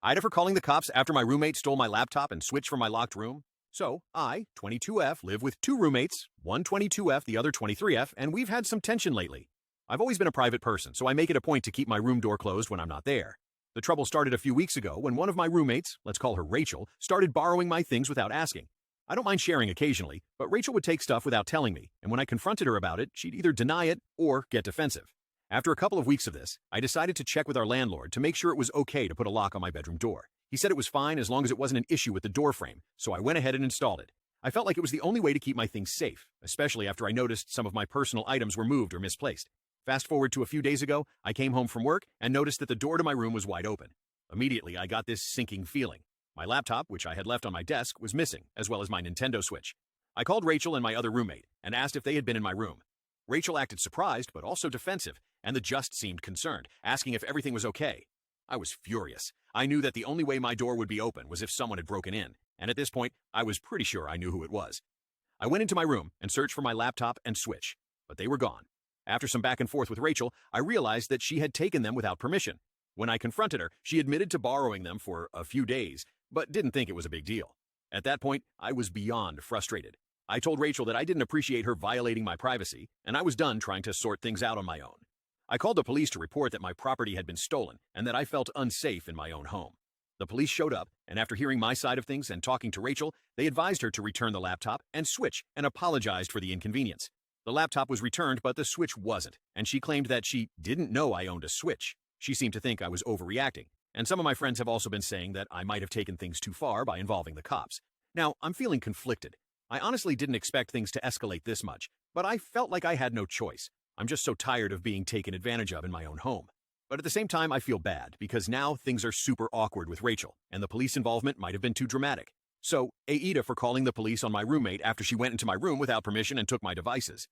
Ida for calling the cops after my roommate stole my laptop and switched from my locked room. So, I, 22F, live with two roommates, one 22F, the other 23F, and we've had some tension lately. I've always been a private person, so I make it a point to keep my room door closed when I'm not there. The trouble started a few weeks ago when one of my roommates, let's call her Rachel, started borrowing my things without asking. I don't mind sharing occasionally, but Rachel would take stuff without telling me, and when I confronted her about it, she'd either deny it or get defensive. After a couple of weeks of this, I decided to check with our landlord to make sure it was okay to put a lock on my bedroom door. He said it was fine as long as it wasn't an issue with the door frame, so I went ahead and installed it. I felt like it was the only way to keep my things safe, especially after I noticed some of my personal items were moved or misplaced. Fast forward to a few days ago, I came home from work and noticed that the door to my room was wide open. Immediately, I got this sinking feeling. My laptop, which I had left on my desk, was missing, as well as my Nintendo Switch. I called Rachel and my other roommate and asked if they had been in my room. Rachel acted surprised, but also defensive, and the just seemed concerned, asking if everything was okay. I was furious. I knew that the only way my door would be open was if someone had broken in, and at this point, I was pretty sure I knew who it was. I went into my room and searched for my laptop and Switch, but they were gone. After some back and forth with Rachel, I realized that she had taken them without permission. When I confronted her, she admitted to borrowing them for a few days, but didn't think it was a big deal. At that point, I was beyond frustrated. I told Rachel that I didn't appreciate her violating my privacy, and I was done trying to sort things out on my own. I called the police to report that my property had been stolen and that I felt unsafe in my own home. The police showed up, and after hearing my side of things and talking to Rachel, they advised her to return the laptop and Switch and apologized for the inconvenience. The laptop was returned, but the Switch wasn't, and she claimed that she didn't know I owned a Switch. She seemed to think I was overreacting, and some of my friends have also been saying that I might have taken things too far by involving the cops. Now, I'm feeling conflicted. I honestly didn't expect things to escalate this much, but I felt like I had no choice. I'm just so tired of being taken advantage of in my own home. But at the same time, I feel bad, because now things are super awkward with Rachel, and the police involvement might have been too dramatic. So, Aida for calling the police on my roommate after she went into my room without permission and took my devices.